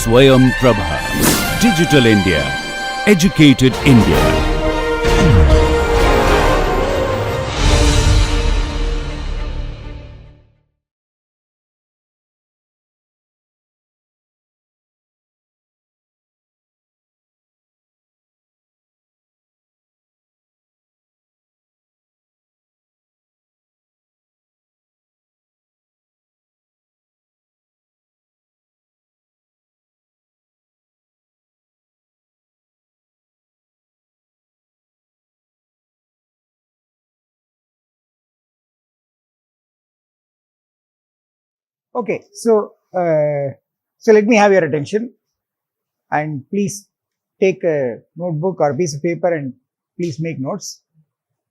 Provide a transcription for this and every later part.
Swayam Prabha. Digital India. Educated India. Okay, so let me have your attention, and please take a notebook or a piece of paper and please make notes.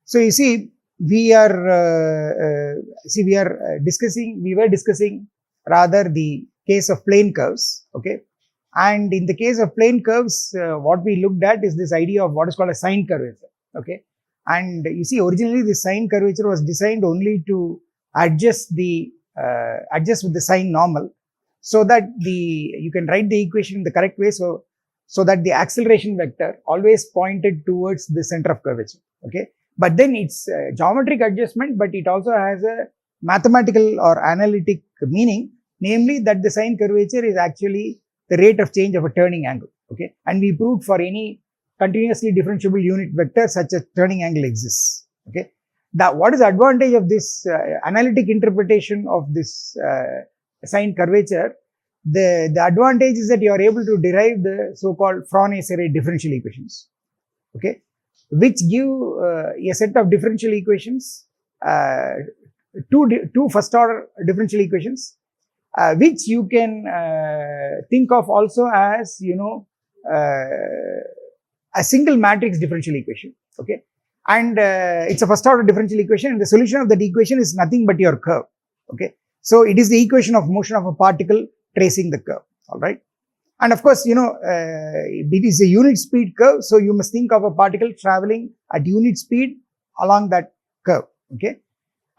So you see, we were discussing rather the case of plane curves, okay? And in the case of plane curves, what we looked at is this idea of what is called a sine curvature, okay? And you see, originally the sine curvature was designed only to adjust with the sine normal, so that you can write the equation in the correct way, so that the acceleration vector always pointed towards the center of curvature, okay? But then it's a geometric adjustment, but it also has a mathematical or analytic meaning, namely that the sine curvature is actually the rate of change of a turning angle, okay? And we proved for any continuously differentiable unit vector such a turning angle exists, okay? Now, what is the advantage of this analytic interpretation of this sine curvature? The advantage is that you are able to derive the so-called Frenet-Serret differential equations, okay, which give a set of differential equations, two first order differential equations, which you can think of also as, a single matrix differential equation, okay? And it's a first order differential equation, and the solution of that equation is nothing but your curve, okay? So it is the equation of motion of a particle tracing the curve, all right? And of course, it is a unit speed curve, so you must think of a particle traveling at unit speed along that curve, okay?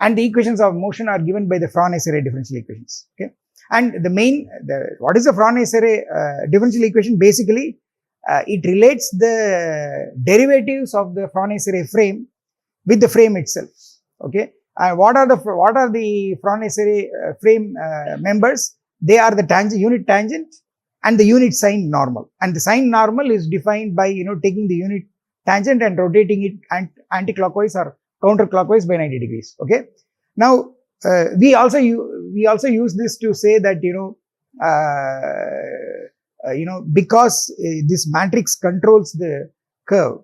And the equations of motion are given by the Frenet-Serret differential equations, okay? And what is the Frenet-Serret differential equation? Basically, it relates the derivatives of the Frenet-Serret frame with the frame itself, okay? And what are the Frenet-Serret frame members? They are the unit tangent and the unit sine normal. And the sine normal is defined by taking the unit tangent and rotating it anti-clockwise or counterclockwise by 90 degrees. Okay. Now we also use this to say that because this matrix controls the curve,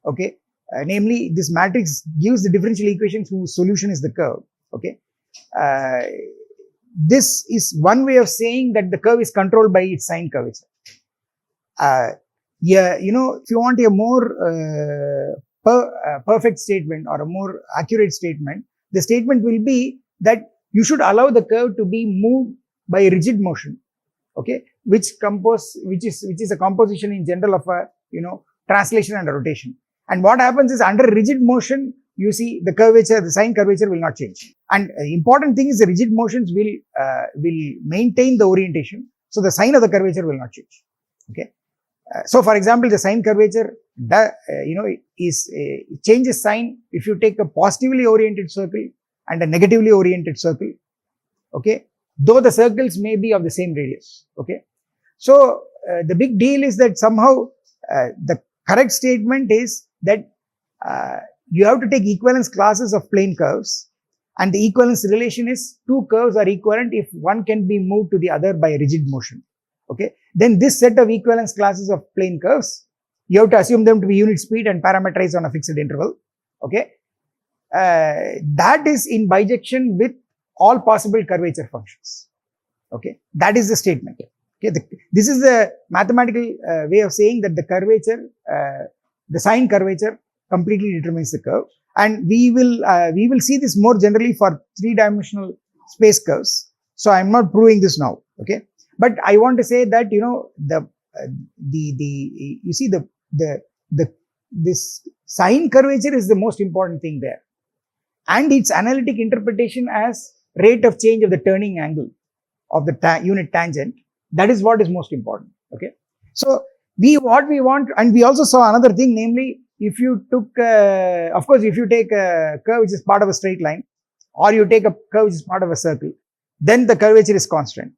okay, namely this matrix gives the differential equations whose solution is the curve, okay. This is one way of saying that the curve is controlled by its sine curvature. Yeah, if you want a more perfect statement or a more accurate statement, the statement will be that you should allow the curve to be moved by a rigid motion, okay, which is a composition in general of a translation and a rotation. And what happens is, under rigid motion, you see the curvature, the sine curvature will not change. And important thing is the rigid motions will maintain the orientation, so the sign of the curvature will not change. Okay. So for example, the sine curvature changes sign if you take a positively oriented circle and a negatively oriented circle, okay, though the circles may be of the same radius, okay. So the big deal is that somehow the correct statement is that you have to take equivalence classes of plane curves, and the equivalence relation is two curves are equivalent if one can be moved to the other by a rigid motion, okay. Then this set of equivalence classes of plane curves, you have to assume them to be unit speed and parameterized on a fixed interval, okay. That is in bijection with all possible curvature functions, okay. That is the statement, okay. This is the mathematical way of saying that the curvature, the sine curvature completely determines the curve. And we will see this more generally for three-dimensional space curves. So I'm not proving this now, okay. But I want to say that this sine curvature is the most important thing there, and its analytic interpretation as rate of change of the turning angle of the unit tangent That is what is most important. Okay. So what we want, and we also saw another thing, namely, if you took, of course, if you take a curve which is part of a straight line, or you take a curve which is part of a circle, then the curvature is constant.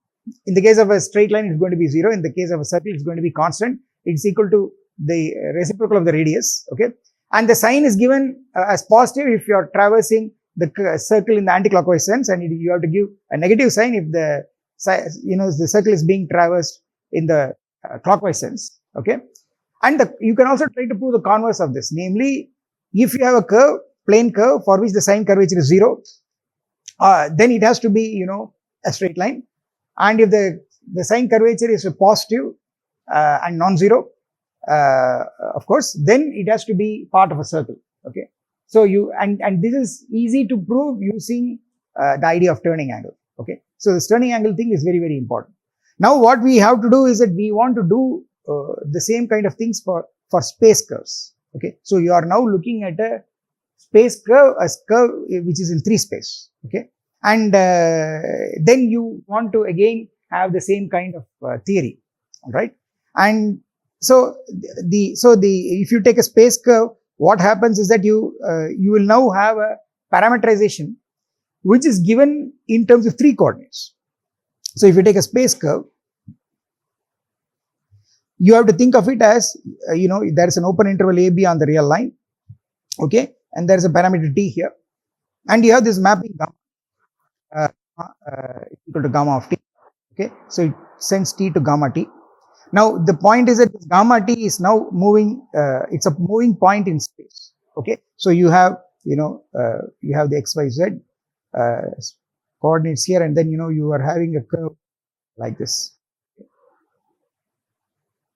In the case of a straight line, it's going to be 0. In the case of a circle, it's going to be constant. It's equal to the reciprocal of the radius. Okay. And the sign is given as positive if you are traversing the circle in the anticlockwise sense, and you have to give a negative sign if the the circle is being traversed in the clockwise sense. Okay. And you can also try to prove the converse of this, namely, if you have a curve, plane curve, for which the sign curvature is 0, then it has to be, a straight line. And if the sign curvature is a positive and non-zero, of course, then it has to be part of a circle. Okay. So and this is easy to prove using the idea of turning angle. Okay. So this turning angle thing is very, very important. Now what we have to do is that we want to do the same kind of things for space curves. Okay. So you are now looking at a space curve, a curve which is in 3 space. Okay. And then you want to again have the same kind of theory. All right. And so if you take a space curve, what happens is that you will now have a parameterization which is given in terms of 3 coordinates. So if you take a space curve, you have to think of it as, there is an open interval AB on the real line. Okay. And there is a parameter T here. And you have this mapping gamma equal to gamma of T. Okay. So it sends T to gamma T. Now the point is that this gamma T is now moving, it's a moving point in space. Okay. So you have, you have the XYZ coordinates here, and then, you are having a curve like this.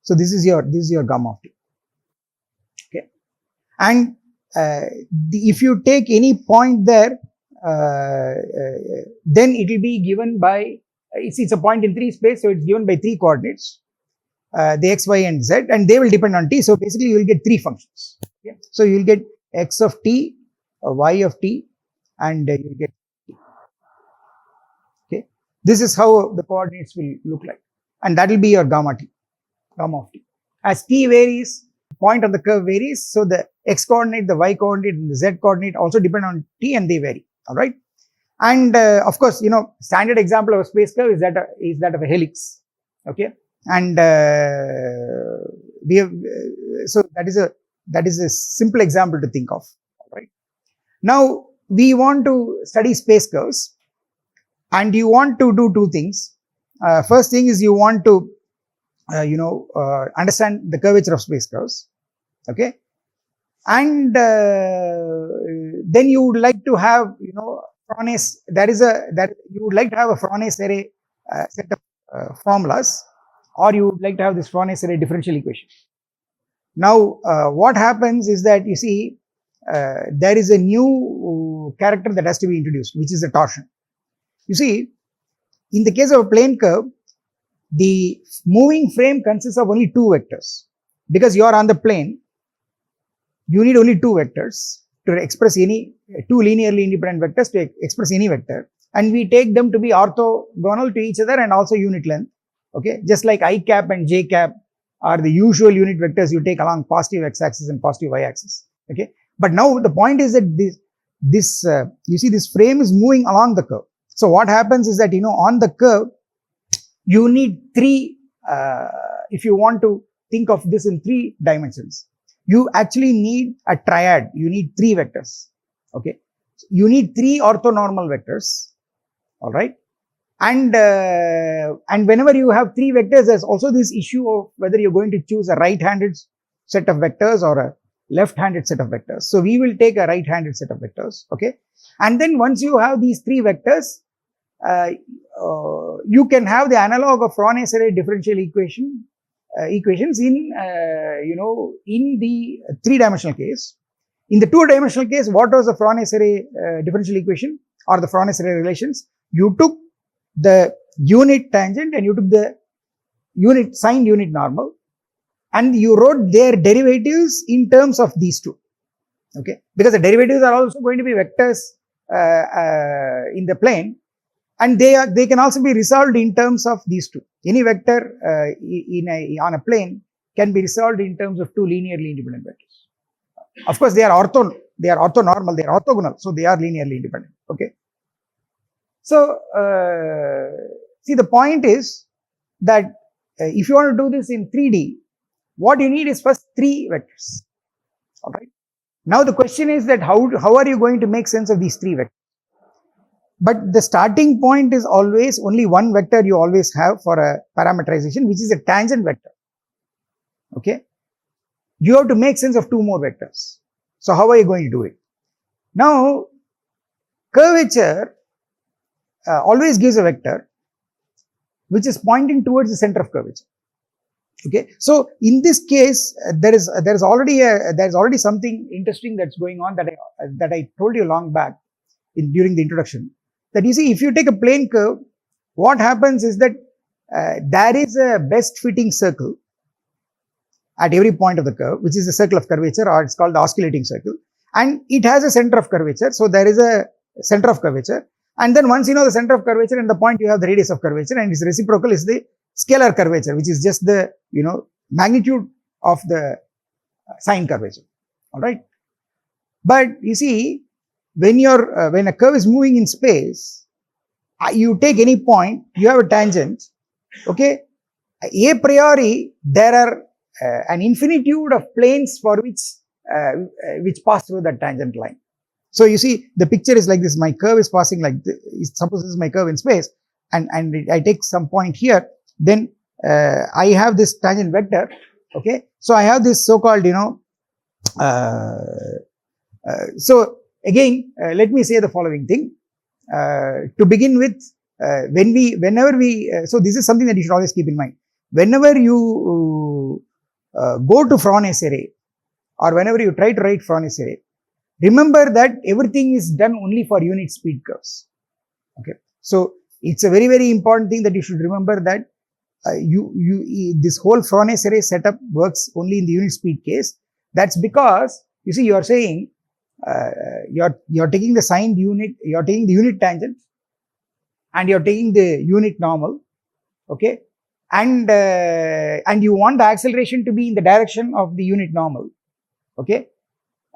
So this is your gamma of T. Okay. And if you take any point there, then it will be given by, it's a point in 3 space, so it's given by 3 coordinates, the x, y, and z, and they will depend on t. So basically you will get 3 functions. Okay. So you will get x of t, y of t, and you will get t. Okay. This is how the coordinates will look like, and that will be your gamma t, gamma of t. As t varies, point on the curve varies, so the x coordinate, the y coordinate, and the z coordinate also depend on t, and they vary. All right. And of course, standard example of a space curve is that of a helix. Okay. And we have, so that is a simple example to think of. All right. Now we want to study space curves, and you want to do 2 things. First thing is you want to understand the curvature of space curves. Okay. And then you would like to have, you would like to have a Frenet-Serret set of formulas, or you would like to have this Frenet-Serret differential equation. Now, what happens is that, you see, there is a new character that has to be introduced, which is the torsion. You see, in the case of a plane curve, the moving frame consists of only 2 vectors. Because you are on the plane, you need only 2 vectors to express 2 linearly independent vectors to express any vector, and we take them to be orthogonal to each other and also unit length. Okay, just like I cap and j cap are the usual unit vectors you take along positive x-axis and positive y-axis. Okay, but now the point is that you see, this frame is moving along the curve. So what happens is that, on the curve, you need 3. If you want to think of this in 3 dimensions, you actually need a triad. You need 3 vectors. Okay, you need 3 orthonormal vectors. All right. And whenever you have 3 vectors, there's also this issue of whether you're going to choose a right-handed set of vectors or a left-handed set of vectors. So we will take a right-handed set of vectors. Okay. And then once you have these 3 vectors, you can have the analog of Frenet-Serret differential equations in in the 3-dimensional case. In the 2-dimensional case, what was the Frenet-Serret differential equation or the Frenet-Serret relations? You took the unit tangent and you took the signed unit normal, and you wrote their derivatives in terms of these 2. Okay, because the derivatives are also going to be vectors in the plane, and they can also be resolved in terms of these two. Any vector on a plane can be resolved in terms of two linearly independent vectors. Of course, they are orthonormal, they are orthogonal, so they are linearly independent. Okay. So see, the point is that if you want to do this in 3D, what you need is first 3 vectors. All right. Now the question is that how are you going to make sense of these 3 vectors? But the starting point is always only one vector you always have for a parameterization, which is a tangent vector. Okay. You have to make sense of 2 more vectors. So how are you going to do it? Now, curvature always gives a vector which is pointing towards the center of curvature. Okay. So in this case, there is already something interesting that's going on that I told you long back during the introduction. That you see, if you take a plane curve, what happens is that there is a best fitting circle at every point of the curve, which is the circle of curvature, or it's called the osculating circle, and it has a center of curvature. So there is a center of curvature, and then once you know the center of curvature and the point, you have the radius of curvature, and its reciprocal is the scalar curvature, which is just the magnitude of the sine curvature. All right. But you see, when a curve is moving in space, you take any point, you have a tangent. Okay. A priori, there are an infinitude of planes for which pass through that tangent line. So you see, the picture is like this. My curve is passing like this. Suppose this is my curve in space, and I take some point here. Then I have this tangent vector. Okay, so I have this so-called so again, let me say the following thing. To begin with, so this is something that you should always keep in mind. Whenever you go to Frenet-Serret, or whenever you try to write Frenet-Serret, remember that everything is done only for unit speed curves. Okay, so it's a very, very important thing that you should remember, that this whole Frenet-Serret setup works only in the unit speed case. That's because you see, you are saying you're taking the signed unit, you're taking the unit tangent, and you're taking the unit normal. Okay, and you want the acceleration to be in the direction of the unit normal. Okay,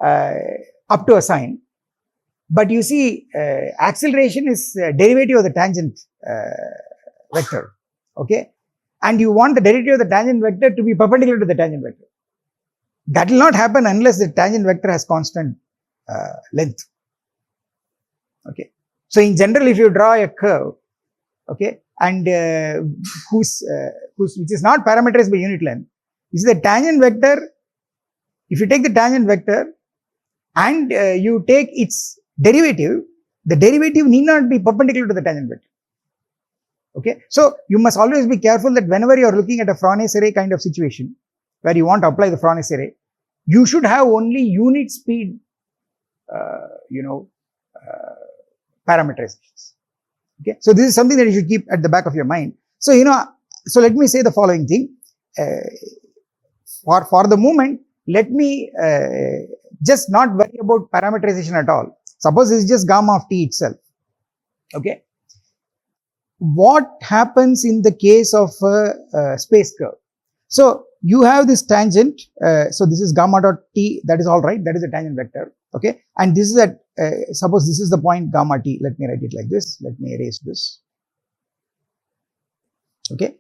up to a sign. But you see, acceleration is derivative of the tangent vector. Okay, and you want the derivative of the tangent vector to be perpendicular to the tangent vector. That will not happen unless the tangent vector has constant length. Okay, so in general, if you draw a curve, okay, and which is not parameterized by unit length, is the tangent vector. If you take the tangent vector and you take its derivative, the derivative need not be perpendicular to the tangent vector. Okay, so you must always be careful that whenever you are looking at a Frenet-Serret kind of situation where you want to apply the Frenet-Serret, you should have only unit speed parameterizations. Okay, so this is something that you should keep at the back of your mind. So so let me say the following thing. For the moment, let me just not worry about parameterization at all. Suppose this is just gamma of t itself. Okay, what happens in the case of a space curve? So you have this tangent. So this is gamma dot t. That is all right. That is a tangent vector. Okay, and this is at suppose this is the point gamma t. Let me write it like this. Let me erase this. Okay,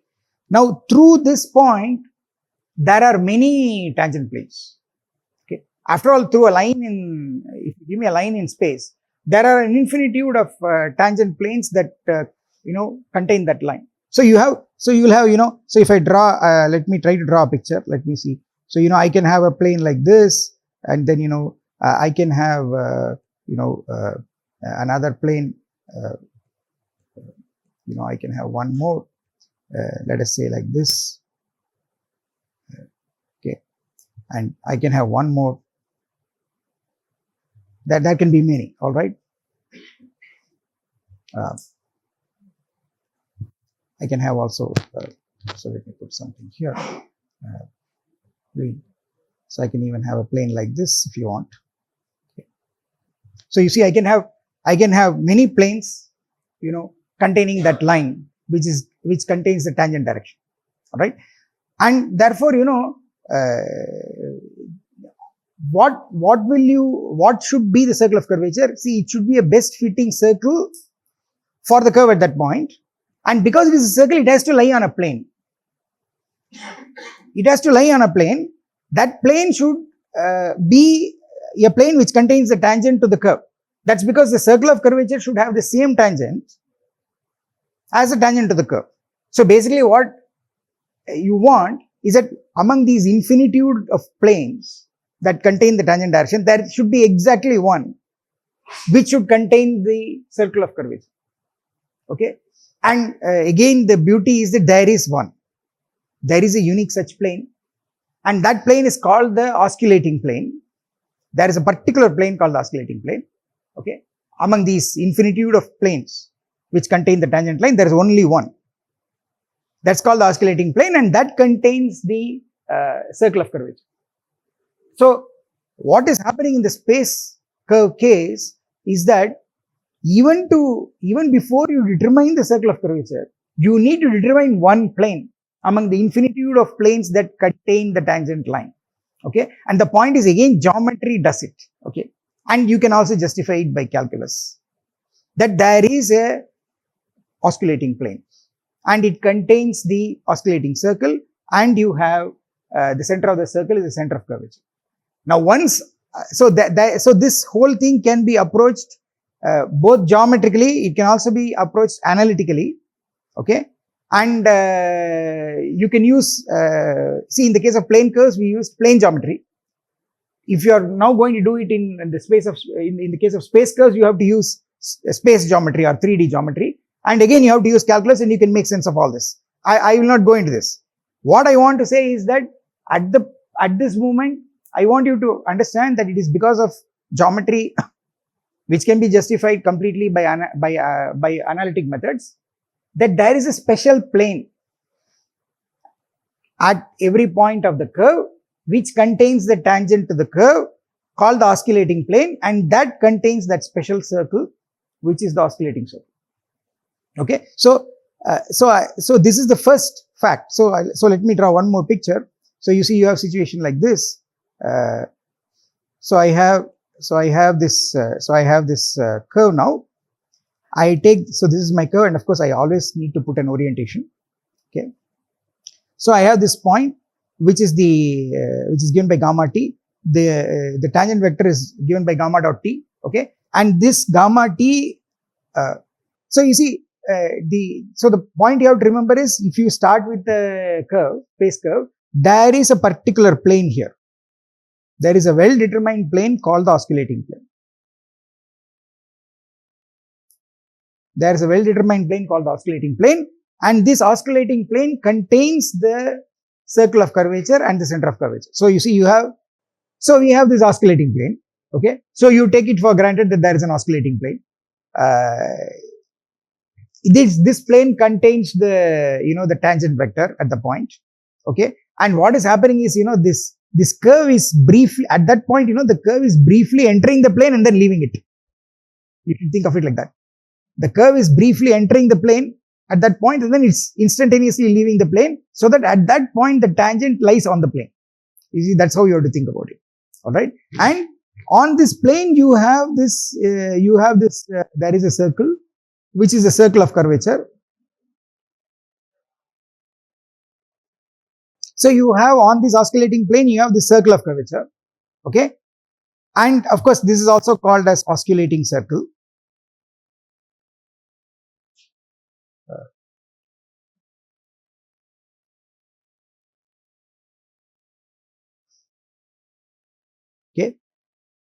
now through this point there are many tangent planes. Okay, after all, through a line if you give me a line in space, there are an infinitude of tangent planes that contain that line. So you will have so if I draw, let me try to draw a picture. Let me see. So I can have a plane like this, and then I can have another plane. I can have one more. Let us say like this. Okay, and I can have one more. That can be many. All right. I can have also. So let me put something here. So I can even have a plane like this if you want. Okay. So you see, I can have many planes, containing that line which contains the tangent direction, all right? And therefore, what should be the circle of curvature? See, it should be a best fitting circle for the curve at that point, and because it is a circle, it has to lie on a plane. It has to lie on a plane. That plane should be a plane which contains the tangent to the curve. That's because the circle of curvature should have the same tangent as the tangent to the curve. So basically what you want is that among these infinitude of planes that contain the tangent direction, there should be exactly one which should contain the circle of curvature. Okay, and again the beauty is that there is one. There is a unique such plane, and that plane is called the osculating plane. There is a particular plane called the osculating plane. Okay, among these infinitude of planes which contain the tangent line, there is only one. That's called the osculating plane, and that contains the circle of curvature. So what is happening in the space curve case is that even before you determine the circle of curvature, you need to determine one plane among the infinitude of planes that contain the tangent line. Okay, and the point is, again, geometry does it. Okay, and you can also justify it by calculus, that there is a osculating plane and it contains the oscillating circle, and you have the center of the circle is the center of curvature. Now so this whole thing can be approached both geometrically, it can also be approached analytically. Okay, and you can use, see, in the case of plane curves, we used plane geometry. If you are now going to do it in the space of, in the case of space curves, you have to use space geometry or 3D geometry, and again you have to use calculus, and you can make sense of all this. I will not go into this. What I want to say is that at this moment, I want you to understand that it is because of geometry which can be justified completely by analytic methods, that there is a special plane at every point of the curve which contains the tangent to the curve, called the osculating plane, and that contains that special circle which is the osculating circle. Okay, so this is the first fact. So let me draw one more picture. So you see, you have situation like this. So I have this curve now. So this is my curve, and of course I always need to put an orientation. Okay, so I have this point which is given by gamma t. The tangent vector is given by gamma dot t. Okay, and this gamma t. So you see, the point you have to remember is, if you start with the curve, space curve, there is a particular plane here. There is a well-determined plane called the osculating plane. There is a well-determined plane called the osculating plane, and this osculating plane contains the circle of curvature and the center of curvature. So you see, we have this osculating plane. Okay, so you take it for granted that there is an osculating plane. This plane contains the tangent vector at the point. Okay, and what is happening is, this curve is briefly, at that point, the curve is briefly entering the plane and then leaving it. You can think of it like that. The curve is briefly entering the plane at that point, and then it's instantaneously leaving the plane, so that at that point the tangent lies on the plane. You see, that's how you have to think about it. All right, and on this plane you have this, there is a circle which is the circle of curvature. So you have, on this osculating plane, you have the circle of curvature. Okay, and of course this is also called as osculating circle. Okay,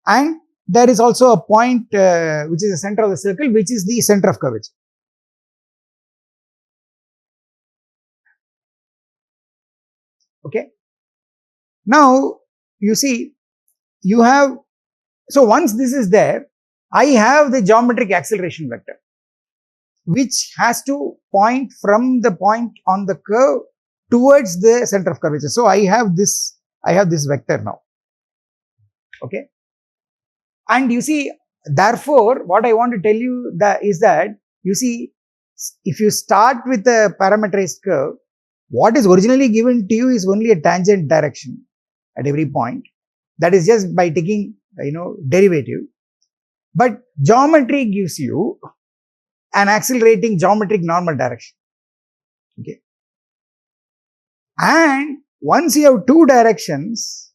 and there is also a point which is the center of the circle, which is the center of curvature. Okay, now you see, you have, so once this is there, I have the geometric acceleration vector, which has to point from the point on the curve towards the center of curvature. So I have this vector now. Okay, and you see, therefore what I want to tell you is that, you see, if you start with a parameterized curve, what is originally given to you is only a tangent direction at every point. That is just by taking, derivative. But geometry gives you an accelerating geometric normal direction. Okay. And once you have two directions,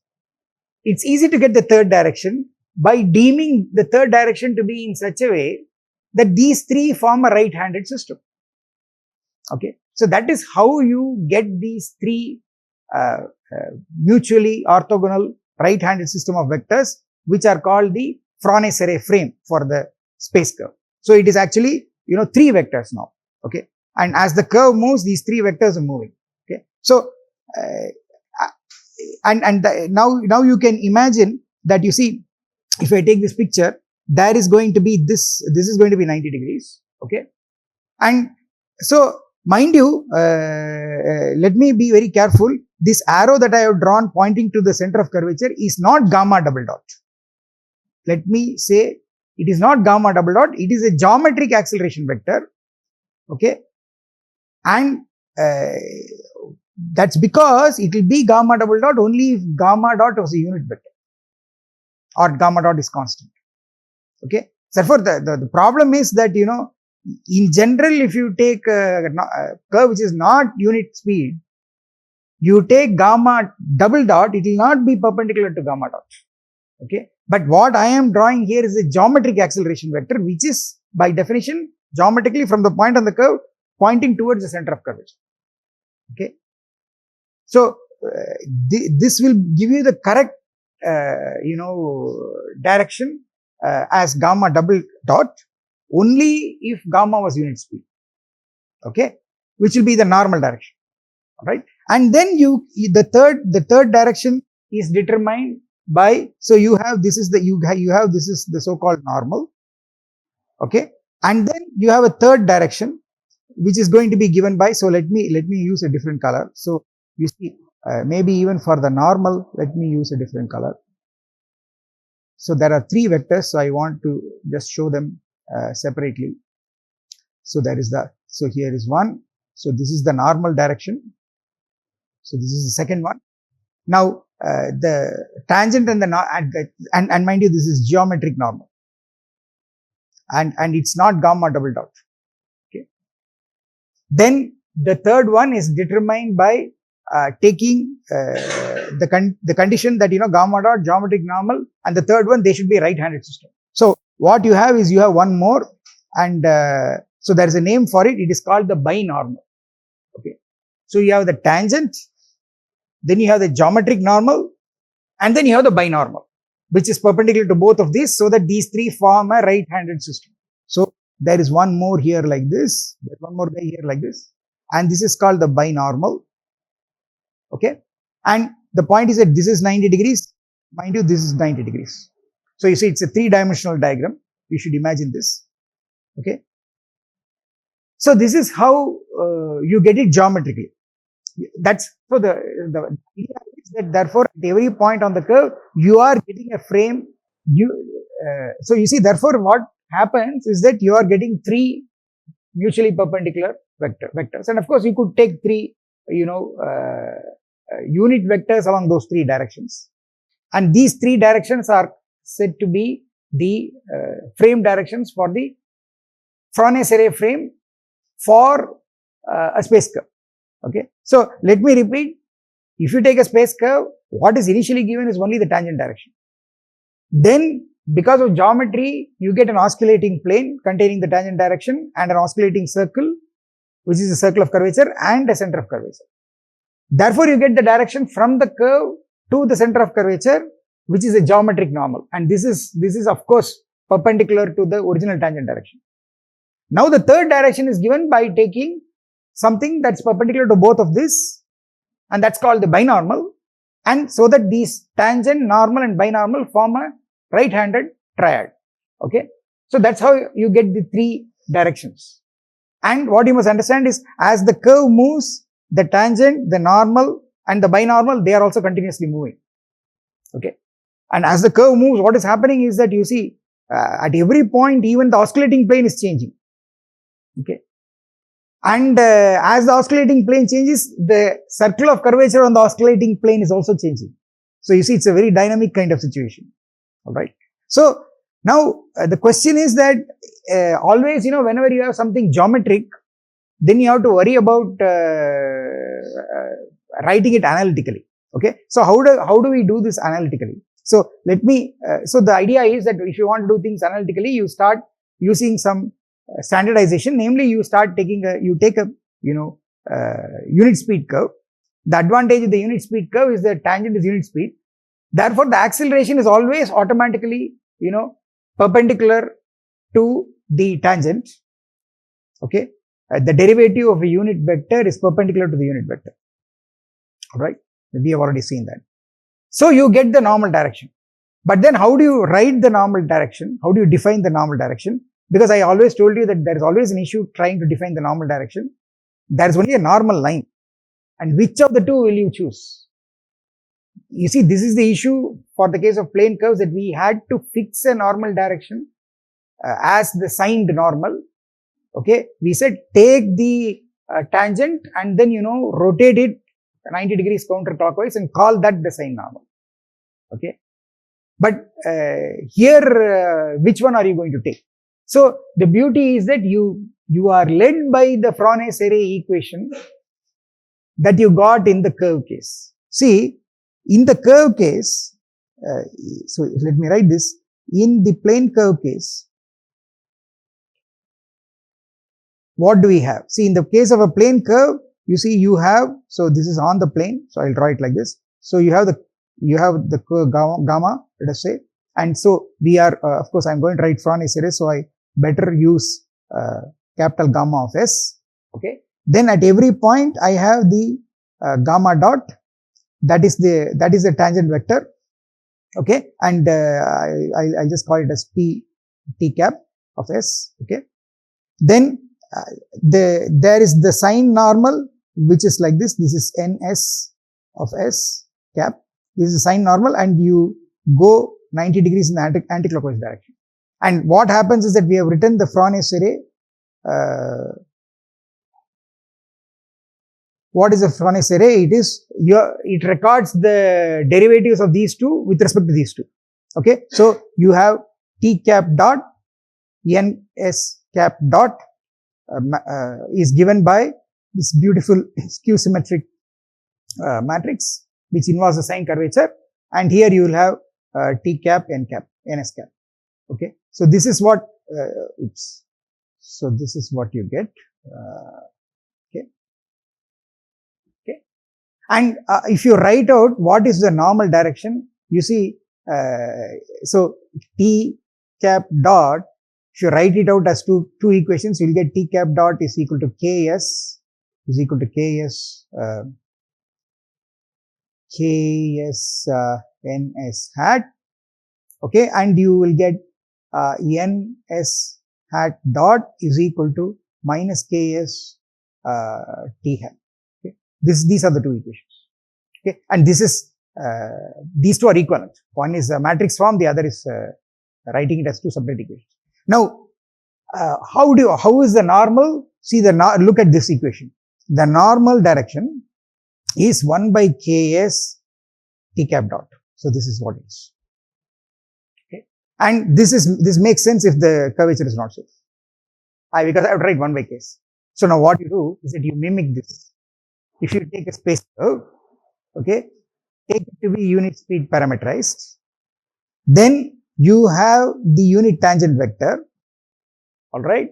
it's easy to get the third direction by deeming the third direction to be in such a way that these three form a right-handed system. Okay. So that is how you get these three mutually orthogonal right-handed system of vectors, which are called the Frenet-Serret frame for the space curve. So it is actually, three vectors now. Okay. And as the curve moves, these three vectors are moving. Okay. So, now you can imagine that, you see, if I take this picture, there is going to be this is going to be 90 degrees. Okay. And so, mind you, let me be very careful. This arrow that I have drawn pointing to the center of curvature is not gamma double dot. Let me say it is not gamma double dot. It is a geometric acceleration vector. Okay. And that's because it will be gamma double dot only if gamma dot was a unit vector or gamma dot is constant. Okay. Therefore, the problem is that, in general, if you take a curve which is not unit speed, you take gamma double dot, it will not be perpendicular to gamma dot. Okay. But what I am drawing here is a geometric acceleration vector, which is by definition geometrically from the point on the curve pointing towards the center of curvature. Okay. So this will give you the correct, direction as gamma double dot only if gamma was unit speed. Okay, which will be the normal direction. Right, and then the third direction is determined by, so you have this is the so-called normal. Okay, and then you have a third direction which is going to be given by, so let me use a different color. So you see, maybe even for the normal, let me use a different color. So there are three vectors, so I want to just show them separately. So so here is one. So this is the normal direction. So this is the second one. Now the tangent and and mind you, this is geometric normal, and it's not gamma double dot. Okay. Then the third one is determined by taking the condition that, gamma dot, geometric normal, and the third one, they should be right-handed system. So what you have is you have one more, and so there is a name for it. It is called the binormal. Okay. So you have the tangent, then you have the geometric normal, and then you have the binormal, which is perpendicular to both of these, so that these three form a right-handed system. So there is one more here like this, there's one more guy here like this, and this is called the binormal. Okay, and the point is that this is 90 degrees, mind you, this is 90 degrees. So you see, it's a three-dimensional diagram. You should imagine this. Okay, so this is how you get it geometrically. That's so the idea is that, therefore, at every point on the curve, you are getting a frame. So you see, therefore, what happens is that you are getting three mutually perpendicular vectors, and of course, you could take three, unit vectors along those three directions, and these three directions are said to be the frame directions for the Frenet-Serret frame for a space curve. Okay, so let me repeat. If you take a space curve, what is initially given is only the tangent direction. Then, because of geometry, you get an osculating plane containing the tangent direction and an osculating circle, which is a circle of curvature and a center of curvature. Therefore, you get the direction from the curve to the center of curvature, which is a geometric normal, and this is of course perpendicular to the original tangent direction. Now the third direction is given by taking something that's perpendicular to both of this, and that's called the binormal, and so that these tangent, normal and binormal form a right-handed triad. Okay, so that's how you get the three directions. And what you must understand is, as the curve moves, the tangent, the normal and the binormal, they are also continuously moving. Okay, and as the curve moves, what is happening is that, you see, at every point, even the osculating plane is changing. Okay, And as the oscillating plane changes, the circle of curvature on the oscillating plane is also changing. So you see, it's a very dynamic kind of situation. All right. So now the question is that always, whenever you have something geometric, then you have to worry about writing it analytically. Okay. So how do we do this analytically? So so the idea is that if you want to do things analytically, you start using some standardization. Namely, you take a unit speed curve. The advantage of the unit speed curve is the tangent is unit speed. Therefore, the acceleration is always automatically, perpendicular to the tangent. Okay. The derivative of a unit vector is perpendicular to the unit vector. All right. We have already seen that. So you get the normal direction. But then how do you write the normal direction? How do you define the normal direction? Because I always told you that there is always an issue trying to define the normal direction. There is only a normal line. And which of the two will you choose? You see, this is the issue for the case of plane curves, that we had to fix a normal direction as the signed normal. Okay, we said take the tangent and then rotate it 90 degrees counterclockwise and call that the sign normal. Okay, but here which one are you going to take? So the beauty is that you are led by the Frenet-Serret equation that you got in the curve case. See, in the curve case, so let me write this. In the plane curve case, what do we have? See, in the case of a plane curve, you see you have, so this is on the plane, so I'll draw it like this. So you have the curve gamma, let us say, and so we are, of course, I'm going to write Frenet-Serret, so I better use capital gamma of S. Okay. Then at every point I have the gamma dot, that is the tangent vector. Okay, and I'll just call it as t cap of S. Okay. Then there is the sign normal, which is like this. This is ns of S cap. This is the sign normal, and you go 90 degrees in the anti-clockwise direction. And what happens is that we have written the Frenet-Serret. What is a Frenet-Serret? It records the derivatives of these two with respect to these two. Okay, so you have t cap dot ns cap dot is given by this beautiful skew symmetric matrix, which involves the sign curvature, and here you will have t cap, n cap, ns cap. Okay, so this is what so this is what you get. And if you write out what is the normal direction, you see, so t cap dot, if you write it out as two equations, you will get t cap dot is equal to ks ns hat. Okay, and you will get ns hat dot is equal to minus ks t hat. Okay, these are the two equations. Okay, and this is these two are equivalent. One is a matrix form, the other is writing it as two separate equations. Now, how is the normal? See, look at this equation. The normal direction is 1 by ks t cap dot. So this is what it is. Okay, and this makes sense if the curvature is not safe. Because I would write 1 by ks. So now what you do is that you mimic this. If you take a space curve, okay, take it to be unit speed parameterized, then you have the unit tangent vector. All right.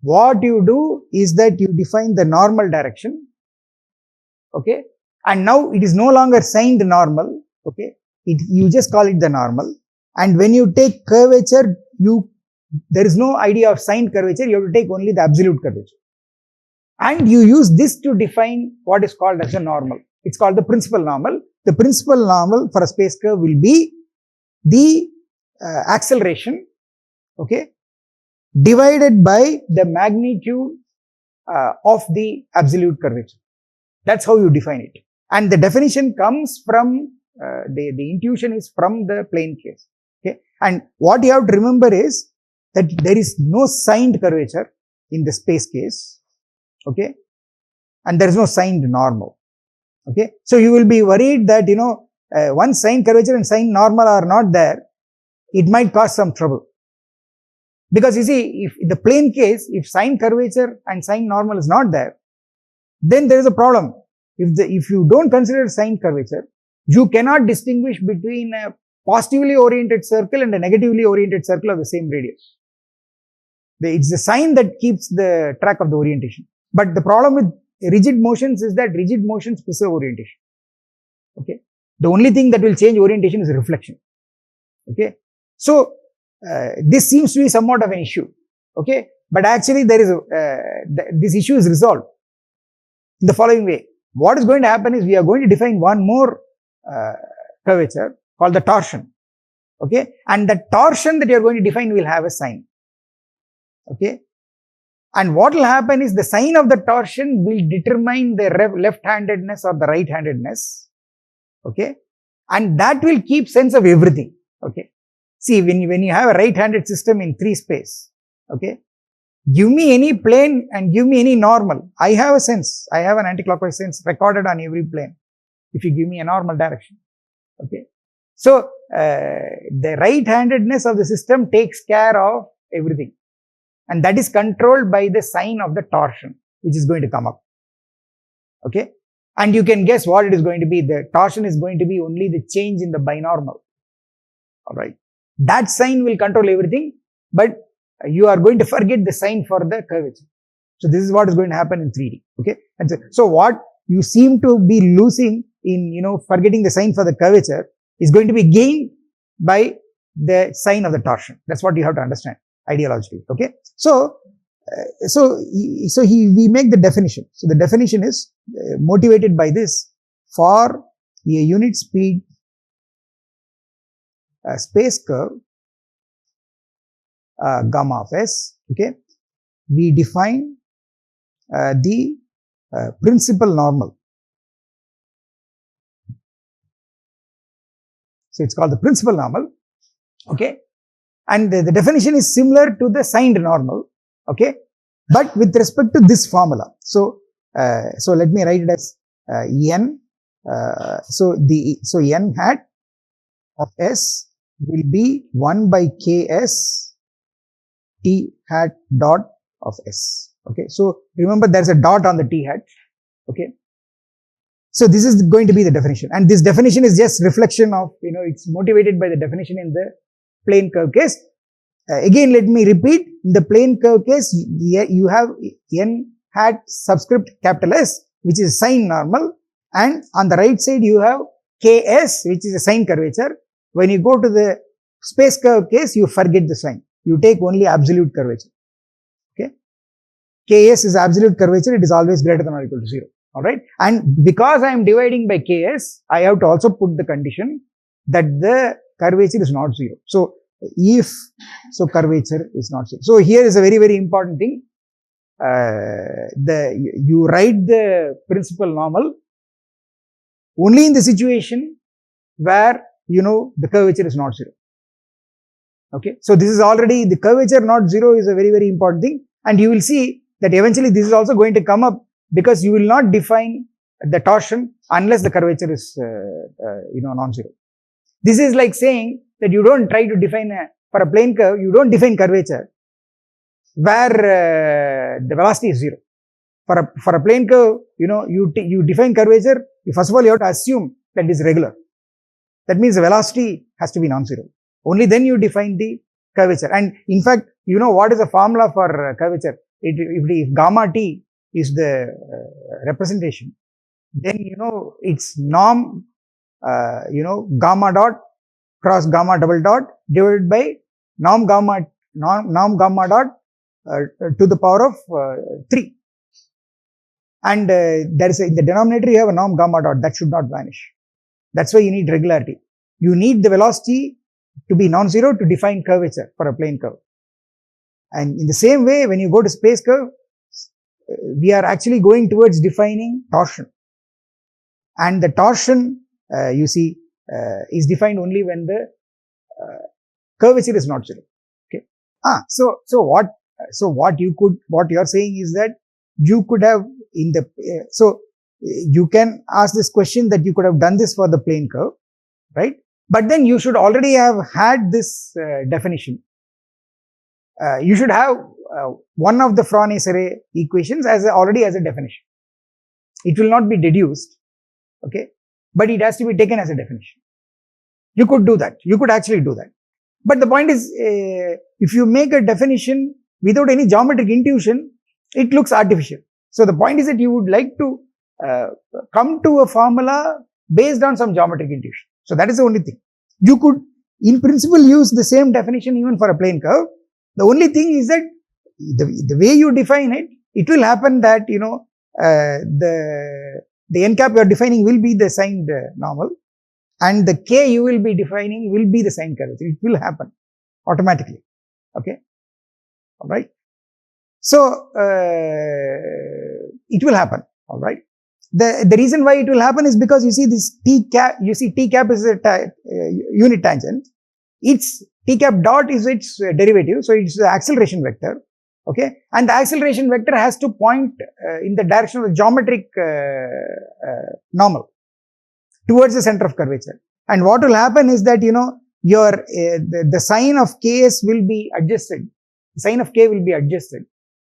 What you do is that you define the normal direction. Okay, and now it is no longer signed normal. Okay, you just call it the normal. And when you take curvature, there is no idea of signed curvature. You have to take only the absolute curvature, and you use this to define what is called as a normal. It's called the principal normal. The principal normal for a space curve will be the acceleration, okay, divided by the magnitude of the absolute curvature. That's how you define it. And the definition comes from, the intuition is from the plane case. Okay. And what you have to remember is that there is no signed curvature in the space case. okay, and there is no signed normal, okay. So you will be worried that, once sine curvature and sine normal are not there, it might cause some trouble. Because you see, if in the plane case, if sine curvature and sine normal is not there, then there is a problem. If you don't consider sine curvature, you cannot distinguish between a positively oriented circle and a negatively oriented circle of the same radius. It's the sign that keeps the track of the orientation. But the problem with rigid motions is that rigid motions preserve orientation. Okay. The only thing that will change orientation is reflection. Okay. So this seems to be somewhat of an issue. Okay. But actually there is this issue is resolved in the following way. What is going to happen is we are going to define one more curvature called the torsion. Okay. And the torsion that you are going to define will have a sign. Okay. And what will happen is the sign of the torsion will determine the left-handedness or the right-handedness. Okay. And that will keep sense of everything. Okay. See, when you have a right-handed system in 3 space, okay, give me any plane and give me any normal. I have a sense. I have an anticlockwise sense recorded on every plane if you give me a normal direction. Okay. So, the right-handedness of the system takes care of everything. And that is controlled by the sign of the torsion, which is going to come up. Okay. And you can guess what it is going to be. The torsion is going to be only the change in the binormal. Alright. That sign will control everything, but you are going to forget the sign for the curvature. So this is what is going to happen in 3D. Okay. And so what you seem to be losing in, forgetting the sign for the curvature is going to be gained by the sign of the torsion. That's what you have to understand ideologically. Okay. So we make the definition. So the definition is motivated by this: for a unit speed space curve gamma of s, okay, we define the principal normal. So it's called the principal normal, okay, and the definition is similar to the signed normal, okay, but with respect to this formula. So let me write it as n. So n hat of s will be 1 by ks t hat dot of s. Okay, so remember there's a dot on the t hat. Okay, so this is going to be the definition, and this definition is just reflection of, it's motivated by the definition in the plane curve case. Again, let me repeat: in the plane curve case, you have n hat subscript capital S, which is sine normal, and on the right side you have ks, which is a sine curvature. When you go to the space curve case, you forget the sign. You take only absolute curvature. Okay. Ks is absolute curvature. It is always greater than or equal to 0. Alright. And because I am dividing by Ks, I have to also put the condition that the curvature is not 0. So, curvature is not 0. So, here is a very, very important thing. You write the principal normal only in the situation where, the curvature is not 0. Okay. So, this is already, the curvature not 0 is a very, very important thing, and you will see that eventually this is also going to come up, because you will not define the torsion unless the curvature is, non-zero. This is like saying that you don't try to define for a plane curve, you don't define curvature where the velocity is 0. For a plane curve, you define curvature, first of all you have to assume that it is regular. That means the velocity has to be non-zero. Only then you define the curvature. And in fact, what is the formula for curvature? If gamma t is the representation, then it's norm gamma dot cross gamma double dot divided by norm gamma dot to the power of 3, and there is in the denominator you have a norm gamma dot that should not vanish. That's why you need regularity. You need the velocity to be non-zero to define curvature for a plane curve. And in the same way, when you go to space curve, we are actually going towards defining torsion, and the torsion is defined only when the curvature is not 0. Okay. So what you are saying is that you could have in the, so you can ask this question that you could have done this for the plane curve, right? But then you should already have had this definition. You should have one of the Frenet-Serret equations already as a definition. It will not be deduced, okay, but it has to be taken as a definition. You could do that. You could actually do that. But the point is, if you make a definition without any geometric intuition, it looks artificial. So the point is that you would like to come to a formula based on some geometric intuition. So that is the only thing. You could, in principle, use the same definition even for a plane curve. The only thing is that the way you define it, it will happen that, you know, the n cap you are defining will be the signed normal, and the k you will be defining will be the sine curvature. It will happen automatically. Okay, all right. So it will happen. All right. The reason why it will happen is because you see this t cap. You see t cap is a unit tangent. Its t cap dot is its derivative, so it's the acceleration vector. Okay, and the acceleration vector has to point in the direction of the geometric normal towards the center of curvature. And what will happen is that, you know, your the sign of ks will be adjusted. The sign of k will be adjusted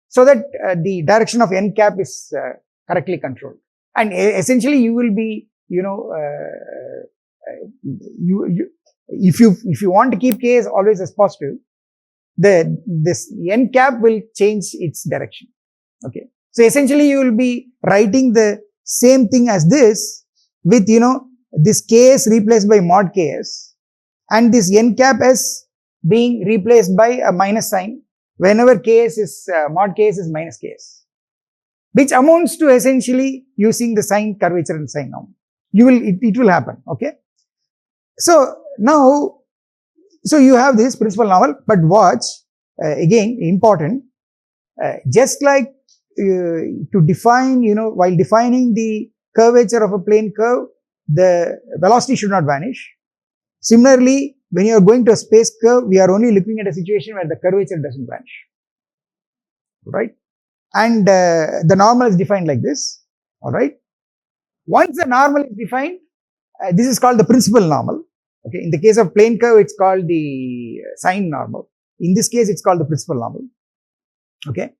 so that the direction of n cap is correctly controlled. And essentially, you will be, you know, if you want to keep k as always as positive, this n cap will change its direction. Okay, so essentially you will be writing the same thing as this with, you know, this ks replaced by mod ks and this n cap s being replaced by a minus sign whenever ks is mod ks is minus ks, which amounts to essentially using the sine curvature and sine normal. It will happen. Okay, so now, so you have this principal normal, but watch, again important, just like to define, you know, while defining the curvature of a plane curve, the velocity should not vanish. Similarly, when you are going to a space curve, we are only looking at a situation where the curvature doesn't vanish, right? And the normal is defined like this, all right? Once the normal is defined, this is called the principal normal. Okay, in the case of plane curve, it's called the sine normal. In this case, it's called the principal normal. Okay.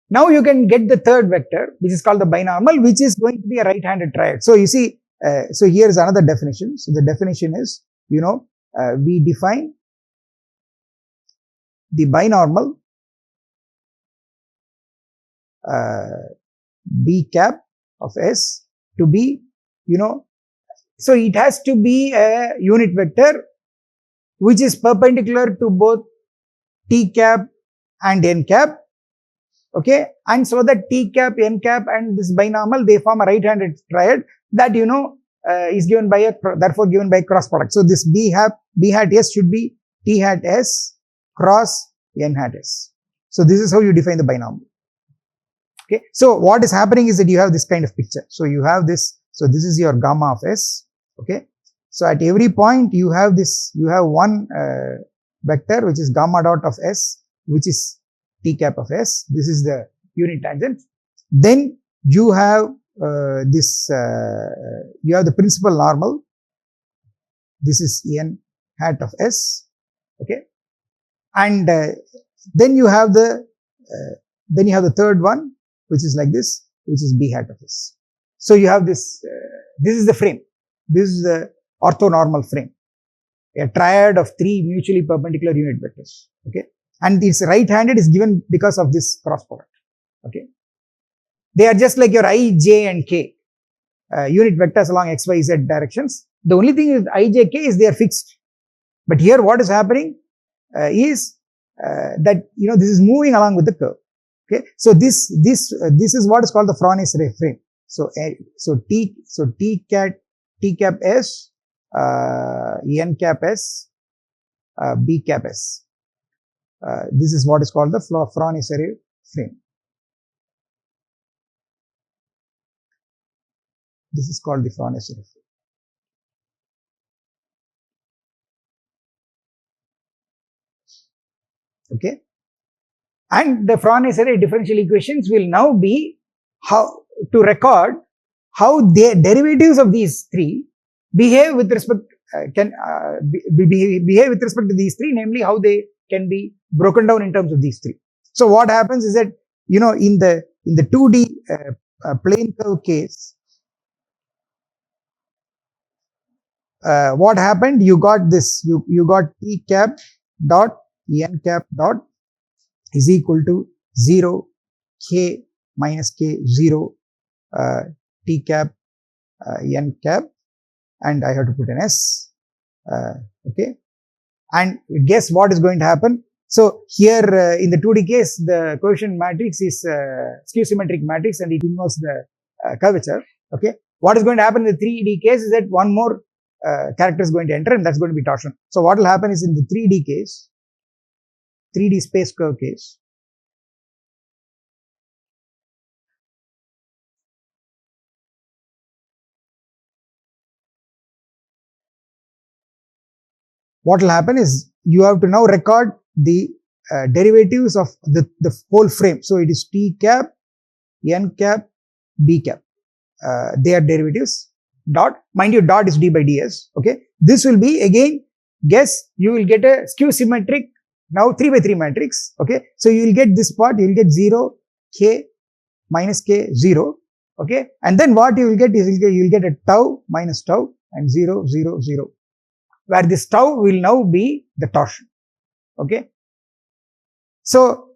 Now you can get the third vector, which is called the binormal, which is going to be a right-handed triad. So you see, so here is another definition. So the definition is, you know, we define the binormal b cap of s to be, you know, so it has to be a unit vector which is perpendicular to both t cap and n cap. Okay, and so that t cap, n cap and this binormal, they form a right-handed triad that, you know, is given by a, therefore given by a cross product. So this b hat s should be t hat s cross n hat s. So this is how you define the binormal. Okay, so what is happening is that you have this kind of picture. So you have this, so this is your gamma of s. Okay, so at every point you have this, you have one vector which is gamma dot of s, which is t cap of s. This is the unit tangent. Then you have this, you have the principal normal. This is n hat of s. Okay, and then you have the third one, which is like this, which is b hat of s. So you have this. This is the frame. This is the orthonormal frame, a triad of three mutually perpendicular unit vectors. Okay, and its right-handed is given because of this cross product. Okay, they are just like your I, j, and k unit vectors along x, y, z directions. The only thing is I, j, k is they are fixed. But here, what is happening is that, you know, this is moving along with the curve. Okay, so this is what is called the Frenet-Serret frame. So t cap s, n cap s, b cap s. This is what is called the Frenet-Serret frame. This is called the Frenet-Serret frame. Okay. And the Frenet-Serret differential equations will now be how to record how the derivatives of these three behave with respect behave with respect to these three, namely how they can be broken down in terms of these three. So what happens is that, you know, in the 2D plane curve case, what happened? You got this. You got t cap dot n cap dot is equal to 0 k minus k 0 t cap n cap, and I have to put an s. Okay, and guess what is going to happen? So here in the 2D case, the coefficient matrix is skew symmetric matrix and it involves the curvature. Okay, what is going to happen in the 3D case is that one more character is going to enter, and that's going to be torsion. So what will happen is in the 3D case, 3D space curve case, what will happen is you have to now record the derivatives of the whole frame. So it is t cap, n cap, b cap. They are derivatives. Dot, mind you, dot is d by ds. Okay, this will be again, guess, you will get a skew symmetric now 3 by 3 matrix. Okay, so you will get this part, you will get 0 k minus k 0. Okay, and then what you will get is you will get a tau minus tau and 0 0 0, where this tau will now be the torsion. Okay, so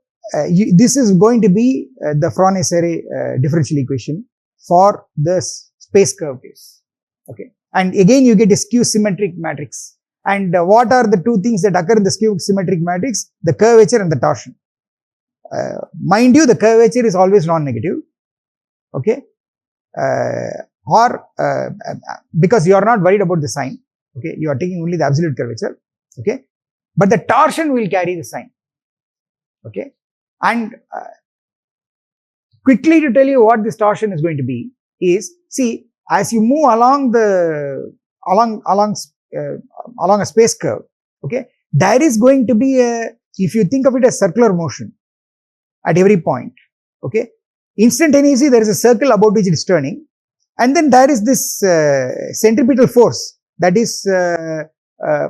this is going to be the Frenet-Serret differential equation for the space curve case. Okay, and again you get a skew symmetric matrix. And what are the two things that occur in the skew symmetric matrix? The curvature and the torsion. Mind you, the curvature is always non-negative. Okay, because you are not worried about the sign. Okay, you are taking only the absolute curvature. Okay, but the torsion will carry the sign. Okay, and quickly to tell you what this torsion is going to be is, see, as you move along along a space curve, okay, there is going to be a, if you think of it as circular motion at every point, okay, instantaneously there is a circle about which it is turning, and then there is this centripetal force that is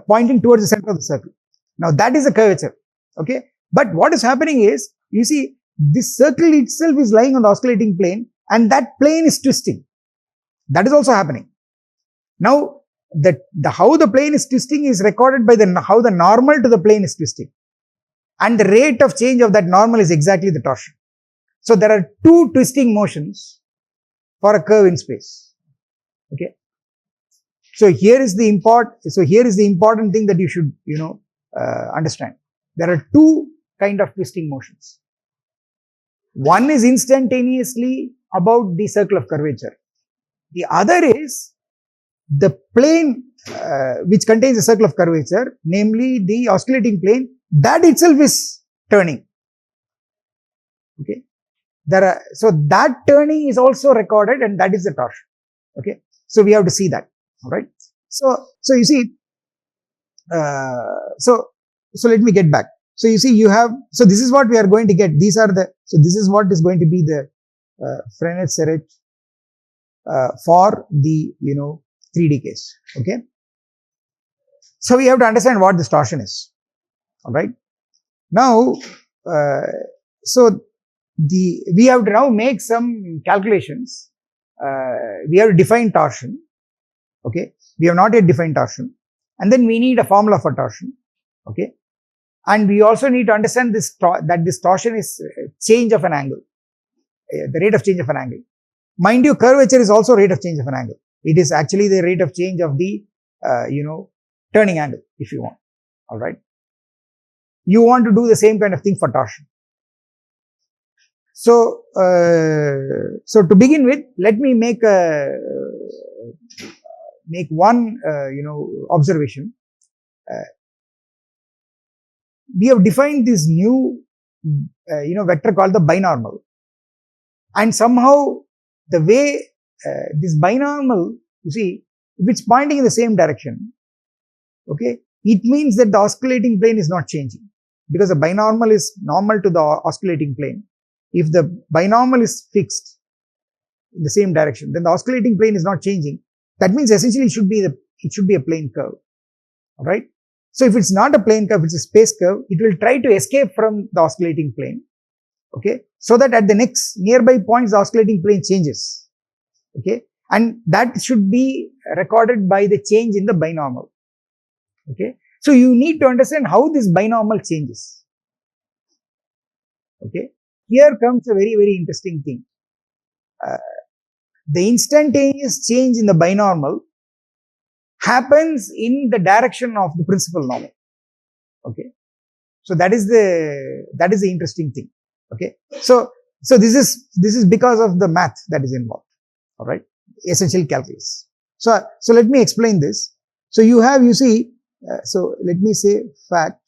pointing towards the center of the circle. Now that is a curvature. Okay, but what is happening is, you see, this circle itself is lying on the oscillating plane, and that plane is twisting. That is also happening. Now, how the plane is twisting is recorded by how the normal to the plane is twisting, and the rate of change of that normal is exactly the torsion. So there are two twisting motions for a curve in space. Okay. So here is the important thing that you should, understand. There are two kind of twisting motions. One is instantaneously about the circle of curvature. The other is the plane which contains a circle of curvature, namely the oscillating plane, that itself is turning. Okay, so that turning is also recorded, and that is the torsion. Okay, so we have to see that. All right. So you see, so let me get back. So you see, so this is what we are going to get. So this is what is going to be the Frenet-Serret for the 3D case. Okay, so we have to understand what this torsion is. All right, now so we have to now make some calculations. We have to define torsion. Okay, we have not yet defined torsion, and then we need a formula for torsion. Okay, and we also need to understand that this torsion is change of an angle, the rate of change of an angle. Mind you, curvature is also rate of change of an angle. It is actually the rate of change of the turning angle, if you want. All right, you want to do the same kind of thing for torsion. So so to begin with, let me make one observation. We have defined this new vector called the binormal, and somehow the way this binormal, you see, if it's pointing in the same direction, okay, it means that the osculating plane is not changing. because the binormal is normal to the oscillating plane. If the binormal is fixed in the same direction, then the oscillating plane is not changing. That means essentially it should be a plane curve. All right. So if it's not a plane curve, it's a space curve, it will try to escape from the oscillating plane. Okay. So that at the next nearby points, the oscillating plane changes. Okay. And that should be recorded by the change in the binormal. Okay. So you need to understand how this binormal changes. Okay. Here comes a very, very interesting thing. The instantaneous change in the binormal happens in the direction of the principal normal. Okay. So that is the interesting thing. Okay. So this is because of the math that is involved. All right. Essential calculus. So let me explain this. So you see, so let me say fact,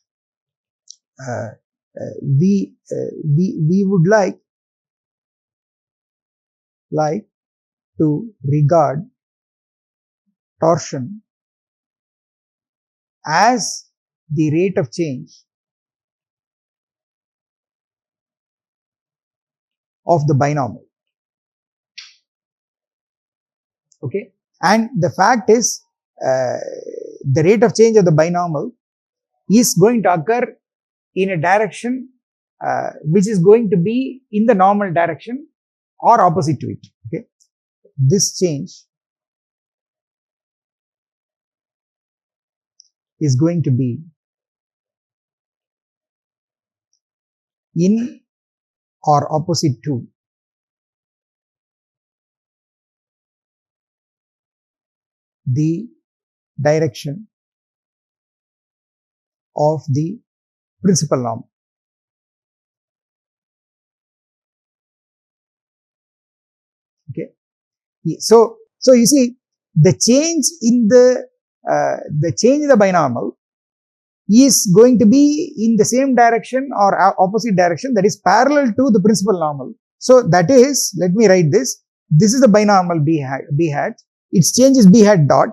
we would like to regard torsion as the rate of change of the binomial. Okay, and the fact is the rate of change of the binomial is going to occur in a direction which is going to be in the normal direction or opposite to it. Okay, this change is going to be in or opposite to the direction of the principal norm. Okay, so you see the change in the binomial is going to be in the same direction or opposite direction, that is parallel to the principal normal. So that is, let me write this. This is the binormal b hat. Its change is b hat dot.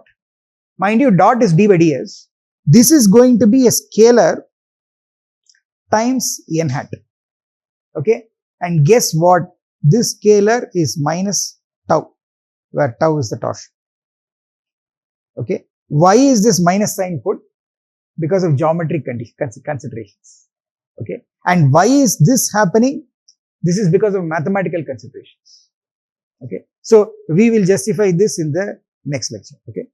Mind you, dot is d by ds. This is going to be a scalar times n hat. Okay, and guess what? This scalar is minus tau, where tau is the torsion. Okay, why is this minus sign put? Because of geometric considerations. Okay, and why is this happening? This is because of mathematical considerations. Okay, so we will justify this in the next lecture. Okay.